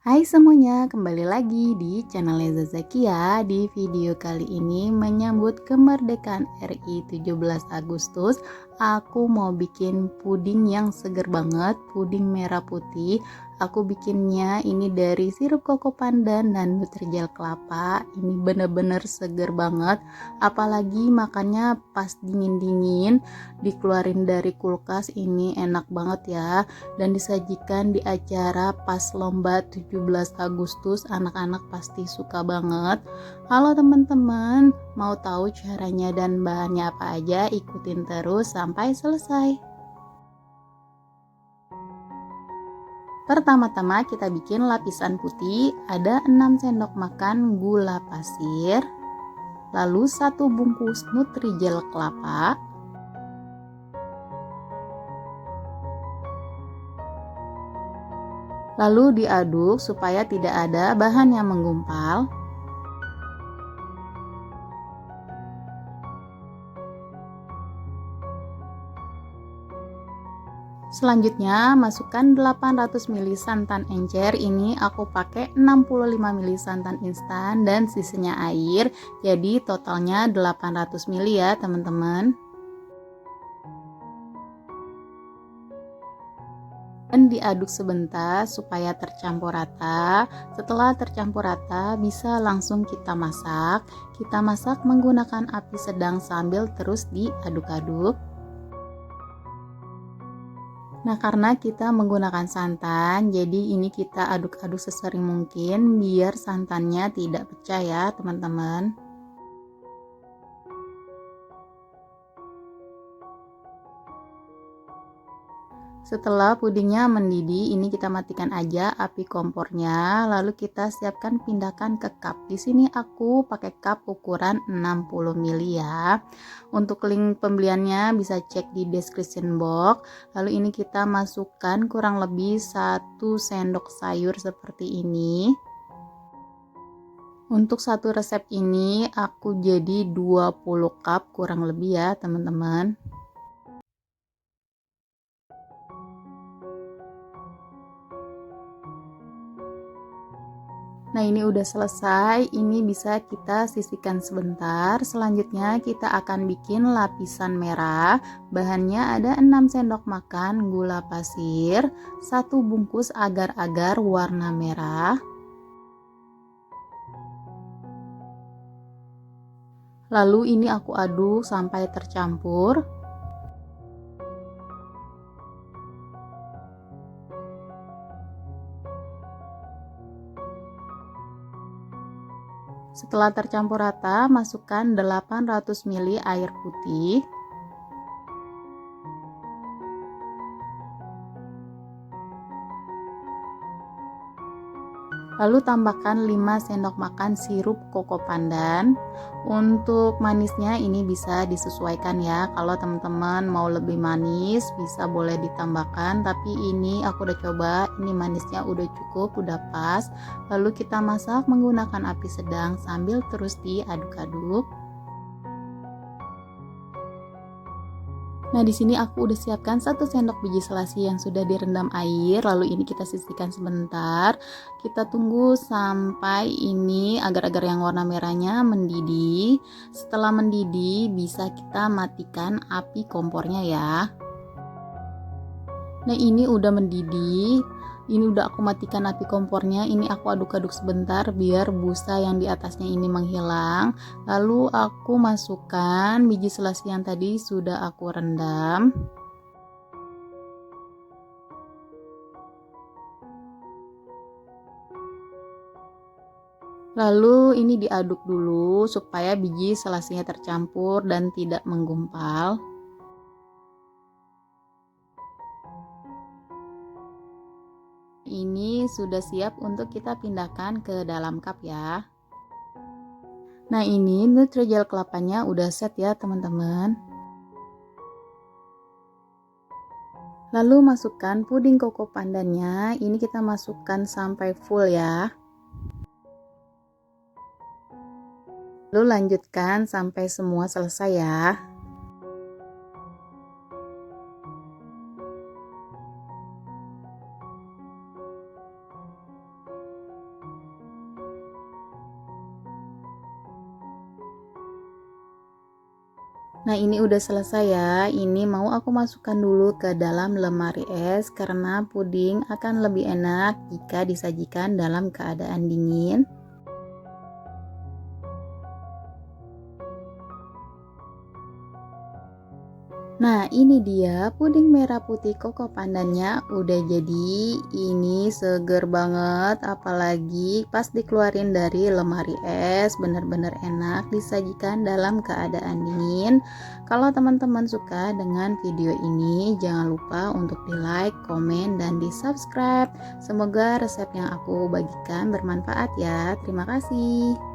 Hai semuanya, kembali lagi di channel Leza Zakia. Di video kali ini menyambut kemerdekaan RI 17 Agustus, aku mau bikin puding yang seger banget, puding merah putih. Aku bikinnya ini dari sirup koko pandan dan nutrijel kelapa. Ini bener-bener seger banget, apalagi makannya pas dingin-dingin, dikeluarin dari kulkas, ini enak banget ya. Dan disajikan di acara pas lomba 17 Agustus, anak-anak pasti suka banget. Halo teman-teman, mau tahu caranya dan bahannya apa aja? Ikutin terus sampai selesai. Pertama-tama kita bikin lapisan putih, ada 6 sendok makan gula pasir, lalu 1 bungkus nutrijel kelapa, lalu diaduk supaya tidak ada bahan yang menggumpal. Selanjutnya masukkan 800 ml santan encer. Ini aku pakai 65 ml santan instan dan sisanya air. Jadi totalnya 800 ml ya teman-teman. Dan diaduk sebentar supaya tercampur rata. Setelah tercampur rata, bisa langsung kita masak. Kita masak menggunakan api sedang sambil terus diaduk-aduk. Nah, karena kita menggunakan santan, jadi ini kita aduk-aduk sesering mungkin biar santannya tidak pecah ya, teman-teman. Setelah pudingnya mendidih, ini kita matikan aja api kompornya, lalu kita siapkan pindahkan ke cup. Di sini aku pakai cup ukuran 60 ml ya. Untuk link pembeliannya bisa cek di description box. Lalu ini kita masukkan kurang lebih 1 sendok sayur seperti ini. Untuk satu resep ini aku jadi 20 cup kurang lebih ya, teman-teman. Nah, ini udah selesai, ini bisa kita sisihkan sebentar. Selanjutnya kita akan bikin lapisan merah. Bahannya ada 6 sendok makan gula pasir, 1 bungkus agar-agar warna merah. Lalu ini aku aduk sampai tercampur. Setelah tercampur rata, masukkan 800 ml air putih. Lalu tambahkan 5 sendok makan sirup koko pandan. Untuk manisnya ini bisa disesuaikan ya. Kalau teman-teman mau lebih manis bisa boleh ditambahkan, tapi ini aku udah coba, ini manisnya udah cukup, udah pas. Lalu kita masak menggunakan api sedang sambil terus diaduk-aduk. Nah, di sini aku udah siapkan 1 sendok biji selasi yang sudah direndam air. Lalu ini kita sisihkan sebentar. Kita tunggu sampai ini agar-agar yang warna merahnya mendidih. Setelah mendidih, bisa kita matikan api kompornya ya. Nah, ini udah mendidih. Ini udah aku matikan api kompornya. Ini aku aduk-aduk sebentar biar busa yang di atasnya ini menghilang. Lalu aku masukkan biji selasi yang tadi sudah aku rendam. Lalu ini diaduk dulu supaya biji selasinya tercampur dan tidak menggumpal. Ini sudah siap untuk kita pindahkan ke dalam cup ya. Nah, ini nutrijel kelapanya udah set ya teman-teman. Lalu masukkan puding koko pandannya. Ini kita masukkan sampai full ya. Lalu lanjutkan sampai semua selesai ya. Nah, ini udah selesai ya. Ini mau aku masukkan dulu ke dalam lemari es karena puding akan lebih enak jika disajikan dalam keadaan dingin. Nah, ini dia puding merah putih koko pandannya udah jadi. Ini seger banget, apalagi pas dikeluarin dari lemari es, bener-bener enak disajikan dalam keadaan dingin. Kalau teman-teman suka dengan video ini, jangan lupa untuk di like, komen, dan di subscribe. Semoga resep yang aku bagikan bermanfaat ya. Terima kasih.